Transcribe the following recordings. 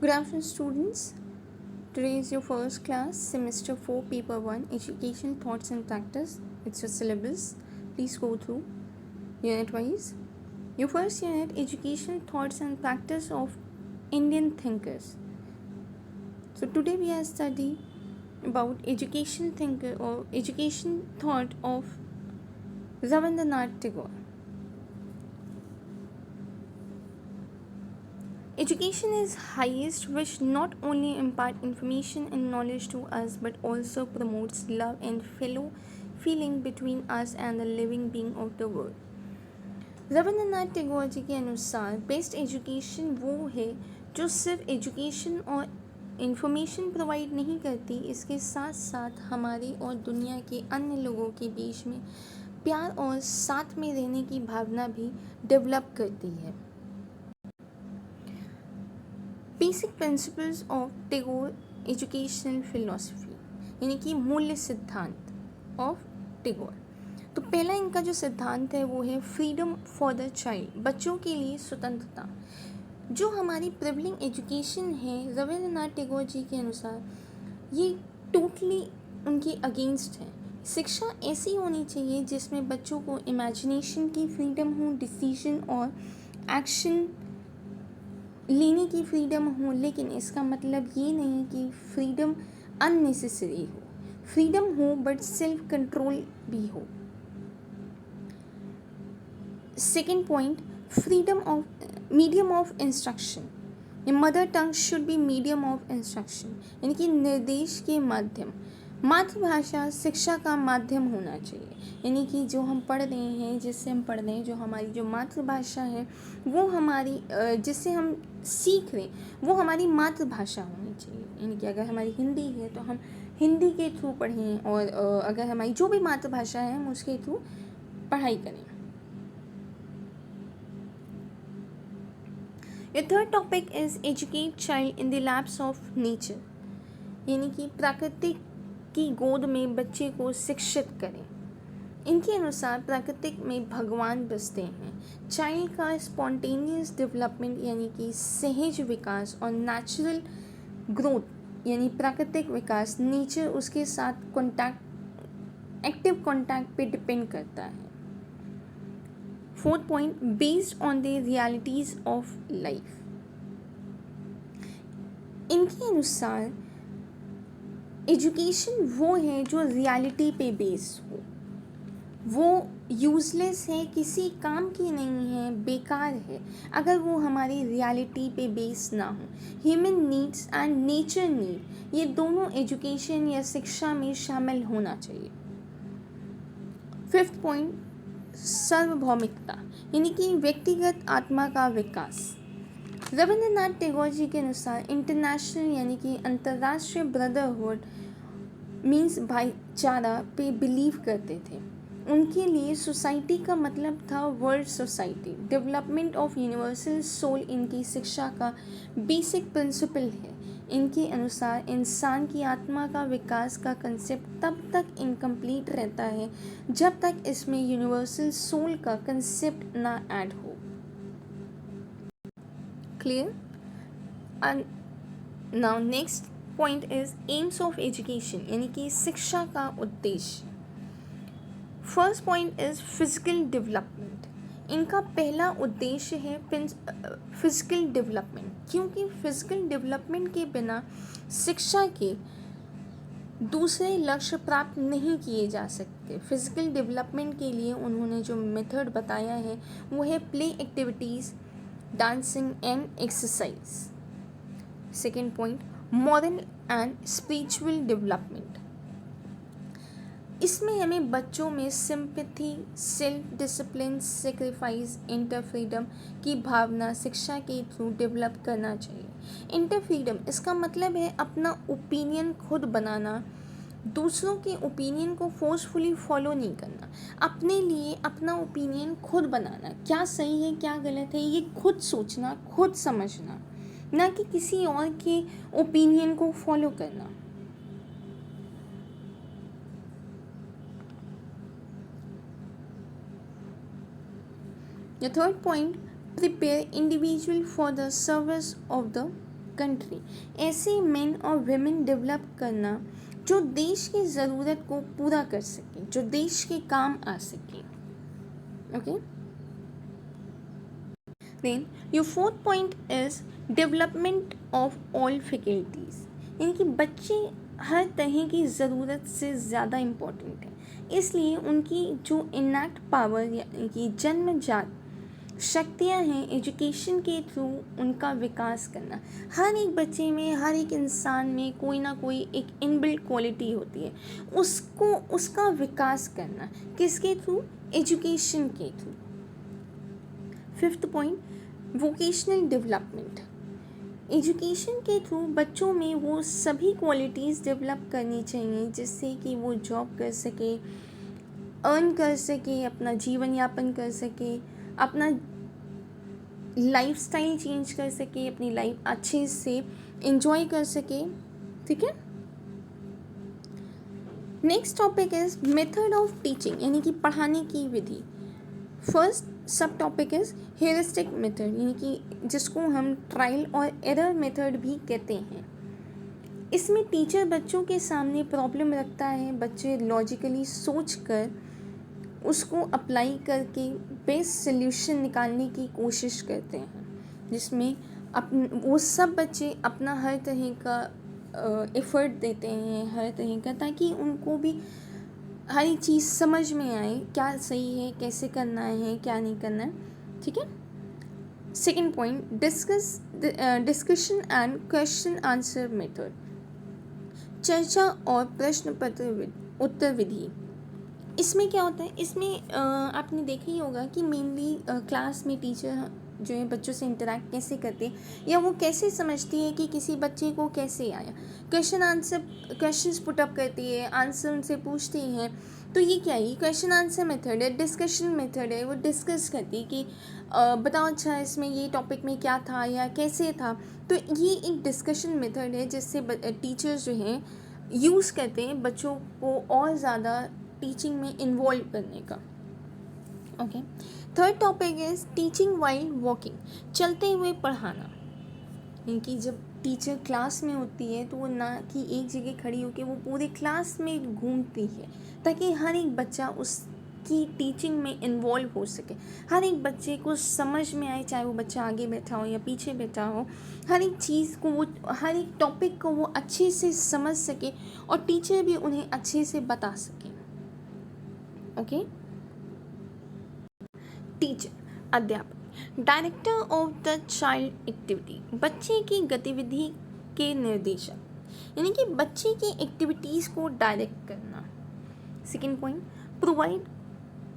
Good afternoon, students. Today is your first class, semester 4, paper 1, education, thoughts and practice. It's your syllabus. Please go through unit wise. Your first unit, education, thoughts and practice of Indian thinkers. So today we are studying about education thinker or education thought of Rabindranath Tagore. Education is highest which not only impart information and knowledge to us but also promotes love and fellow feeling between us and the living being of the world. Rabindranath Tagore ji के अनुसार best education वो है जो सिर्फ education और information provide नहीं करती, इसके साथ साथ हमारे और दुनिया के अन्य लोगों के बीच में प्यार और साथ में रहने की भावना भी डेवलप करती है. Basic principles of Tagore educational philosophy यानी कि मूल्य सिद्धांत ऑफ टैगोर. तो पहला इनका जो सिद्धांत है वो है फ्रीडम फॉर द चाइल्ड, बच्चों के लिए स्वतंत्रता. जो हमारी प्रिविलिंग एजुकेशन है रविंद्रनाथ टैगोर जी के अनुसार ये टोटली उनके अगेंस्ट है. शिक्षा ऐसी होनी चाहिए जिसमें बच्चों को इमेजिनेशन की फ्रीडम हो, डिसीजन और एक्शन लेने की फ्रीडम हो, लेकिन इसका मतलब ये नहीं कि फ्रीडम अननेसेसरी हो. फ्रीडम हो बट सेल्फ कंट्रोल भी हो. Second point, freedom of medium of instruction. Mother tongue should be medium of instruction यानी कि निर्देश के माध्यम. मातृभाषा शिक्षा का माध्यम होना चाहिए यानी कि जो हम पढ़ रहे हैं, जिससे हम पढ़ रहे हैं, जो हमारी जो मातृभाषा है वो हमारी जिससे हम सीख रहे हैं वो हमारी मातृभाषा होनी चाहिए. यानी कि अगर हमारी हिंदी है तो हम हिंदी के थ्रू पढ़ें और अगर हमारी जो भी मातृभाषा है हम उसके थ्रू पढ़ाई करें. The third topic is educate child in the laps of nature यानी कि प्राकृतिक की गोद में बच्चे को शिक्षित करें. इनके अनुसार प्राकृतिक में भगवान बसते हैं. चाइल्ड का स्पॉन्टेनियस डेवलपमेंट यानी कि सहज विकास और नेचुरल ग्रोथ यानी प्राकृतिक विकास नेचर उसके साथ कॉन्टैक्ट एक्टिव कॉन्टैक्ट पे डिपेंड करता है. Fourth point, based on the realities of life. इनके अनुसार एजुकेशन वो है जो रियलिटी पे बेस्ड हो. वो यूजलेस है, किसी काम की नहीं है, बेकार है अगर वो हमारी रियलिटी पे बेस्ड ना हो. Human needs and nature need ये दोनों एजुकेशन या शिक्षा में शामिल होना चाहिए. फिफ्थ पॉइंट, सार्वभौमिकता यानी कि व्यक्तिगत आत्मा का विकास. रविंद्रनाथ टैगोर जी के अनुसार इंटरनेशनल यानी कि अंतर्राष्ट्रीय ब्रदरहुड मीन्स भाईचारा पे बिलीव करते थे. उनके लिए सोसाइटी का मतलब था world society. Development of universal soul इनकी शिक्षा का बेसिक प्रिंसिपल है. इनके अनुसार इंसान की आत्मा का विकास का कंसेप्ट तब तक इनकम्प्लीट रहता है जब तक इसमें यूनिवर्सल सोल का कंसेप्ट ना ऐड हो. Clear? Now next point is AIIMS of education यानी कि शिक्षा का उद्देश्य. First point is physical development. इनका पहला उद्देश्य है फिजिकल डेवलपमेंट, क्योंकि फिजिकल डेवलपमेंट के बिना शिक्षा के दूसरे लक्ष्य प्राप्त नहीं किए जा सकते. फिजिकल डेवलपमेंट के लिए उन्होंने जो मेथड बताया है वो है play activities, dancing and exercise. Second point, moral and spiritual development. इसमें हमें बच्चों में sympathy, self discipline, sacrifice, inter freedom की भावना शिक्षा के थ्रू डेवलप करना चाहिए. इंटर फ्रीडम इसका मतलब है अपना ओपिनियन खुद बनाना, दूसरों के ओपिनियन को फोर्सफुली फॉलो नहीं करना. अपने लिए अपना ओपिनियन खुद बनाना, क्या सही है क्या गलत है ये खुद सोचना, खुद समझना, ना कि किसी और के ओपिनियन को फॉलो करना. The third point, prepare individual for the service of the country, ऐसे मेन और वेमेन डेवलप करना जो देश की ज़रूरत को पूरा कर सके, जो देश के काम आ सके. Okay. Then your fourth point is development of all faculties, यानी कि बच्चे हर तरह की ज़रूरत से ज़्यादा इम्पोर्टेंट है, इसलिए उनकी जो इनैक्ट पावर यानी कि जन्मजात शक्तियाँ हैं, एजुकेशन के थ्रू उनका विकास करना. हर एक बच्चे में, हर एक इंसान में कोई ना कोई एक इनबिल्ट क्वालिटी होती है, उसको उसका विकास करना किसके थ्रू? एजुकेशन के through. Fifth point, vocational development. Education के थ्रू बच्चों में वो सभी क्वालिटीज़ डेवलप करनी चाहिए जिससे कि वो जॉब कर सके, अर्न कर सके, अपना जीवन यापन कर सके, अपना लाइफस्टाइल चेंज कर सके, अपनी लाइफ अच्छे से एंजॉय कर सके. ठीक है. Next topic is method of teaching, यानी कि पढ़ाने की विधि. फर्स्ट सब टॉपिक इज हेरिस्टिक मेथड, यानी कि जिसको हम ट्रायल और एरर मेथड भी कहते हैं. इसमें टीचर बच्चों के सामने प्रॉब्लम रखता है, बच्चे लॉजिकली सोच कर उसको अप्लाई करके बेस्ट सोल्यूशन निकालने की कोशिश करते हैं, जिसमें वो सब बच्चे अपना हर तरह का एफ़र्ट देते हैं, हर तरह का, ताकि उनको भी हर एक चीज़ समझ में आए, क्या सही है, कैसे करना है, क्या नहीं करना है. ठीक है. Second point, discussion and question answer method, चर्चा और प्रश्न पत्र उत्तर विधि. इसमें क्या होता है, इसमें आपने देखा ही होगा कि मेनली क्लास में टीचर जो है बच्चों से इंटरेक्ट कैसे करते हैं, या वो कैसे समझती है कि किसी बच्चे को कैसे आया. क्वेश्चंस पुटअप करती है, आंसर उनसे पूछती हैं. तो ये क्या है, ये क्वेश्चन आंसर मेथड है, डिस्कशन मेथड है. वो डिस्कस करती है कि बताओ अच्छा इसमें ये टॉपिक में क्या था या कैसे था. तो ये एक डिस्कशन मेथड है जिससे टीचर्स जो हैं यूज़ करते हैं बच्चों को और ज़्यादा टीचिंग में इन्वॉल्व करने का. Okay. Third topic is teaching while walking, चलते हुए पढ़ाना. यानी जब टीचर क्लास में होती है तो वो ना कि एक जगह खड़ी होकर वो पूरे क्लास में घूमती है, ताकि हर एक बच्चा उसकी टीचिंग में इन्वॉल्व हो सके, हर एक बच्चे को समझ में आए, चाहे वो बच्चा आगे बैठा हो या पीछे बैठा हो, हर एक चीज़ को वो, हर एक टॉपिक को वो अच्छे से समझ सके और टीचर भी उन्हें अच्छे से बता सके. ओके. टीचर, अध्यापक, director of the child activity, बच्चे की गतिविधि के निर्देशक, यानी कि बच्चे की एक्टिविटीज़ को डायरेक्ट करना. Second point, provide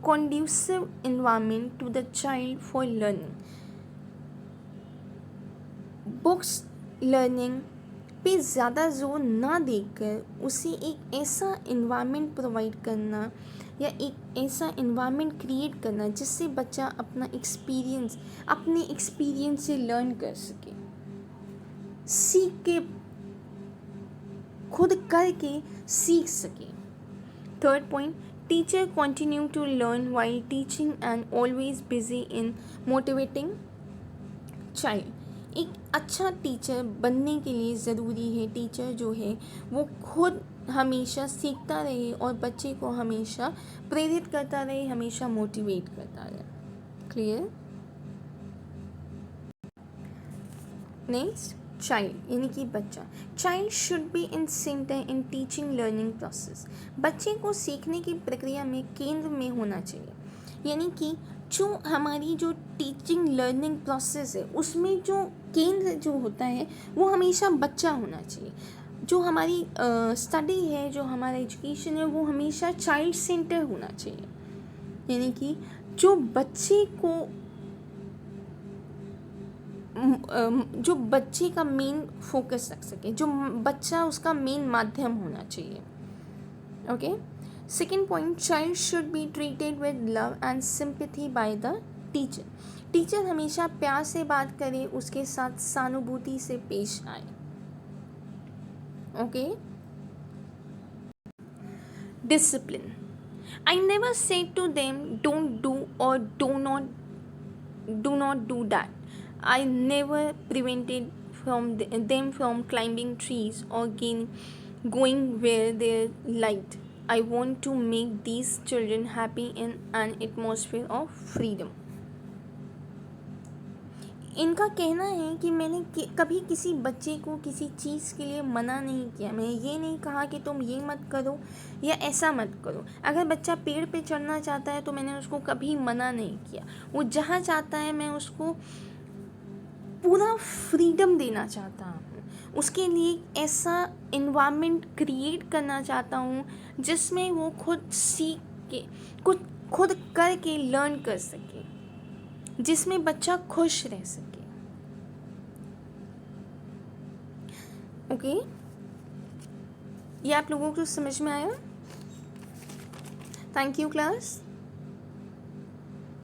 conducive environment to the child for learning. Books learning पे ज़्यादा जोर ना देकर उसे एक ऐसा इन्वायरमेंट प्रोवाइड करना या एक ऐसा इन्वायरमेंट क्रिएट करना जिससे बच्चा अपने एक्सपीरियंस से लर्न कर सके, सीख के, खुद करके सीख सके. Third point, teacher continue to learn while teaching and always busy in motivating child. एक अच्छा टीचर बनने के लिए ज़रूरी है टीचर जो है वो खुद हमेशा सीखता रहे और बच्चे को हमेशा प्रेरित करता रहे, हमेशा मोटिवेट करता रहे. क्लियर. नेक्स्ट, चाइल्ड यानी कि बच्चा. Child should be in centre in teaching learning process. बच्चे को सीखने की प्रक्रिया में केंद्र में होना चाहिए, यानी कि जो हमारी जो टीचिंग लर्निंग प्रोसेस है उसमें जो केंद्र जो होता है वो हमेशा बच्चा होना चाहिए. जो हमारी स्टडी है, जो हमारा एजुकेशन है, वो हमेशा चाइल्ड सेंटर होना चाहिए, यानी कि जो बच्चे को जो बच्चे का मेन फोकस रख सके, जो बच्चा उसका मेन माध्यम होना चाहिए. Okay. Second point, child should be treated with love and sympathy by the teacher. Teacher हमेशा प्यार से बात करे, उसके साथ सहानुभूति से पेश आए. Okay. Discipline. I never say to them don't do और do not do that. I never prevented them from climbing trees or going where they liked. I want to make these children happy in an atmosphere of freedom. इनका कहना है कि मैंने कभी किसी बच्चे को किसी चीज़ के लिए मना नहीं किया. मैं ये नहीं कहा कि तुम ये मत करो या ऐसा मत करो. अगर बच्चा पेड़ पे चढ़ना चाहता है तो मैंने उसको कभी मना नहीं किया. वो जहाँ चाहता है मैं उसको पूरा फ्रीडम देना चाहता हूँ. उसके लिए ऐसा इन्वायरमेंट क्रिएट करना चाहता हूँ जिसमें वो खुद सीख के खुद करके लर्न कर सके, जिसमें बच्चा खुश रह सके. ओके, ये आप लोगों को समझ में आया? Thank you class.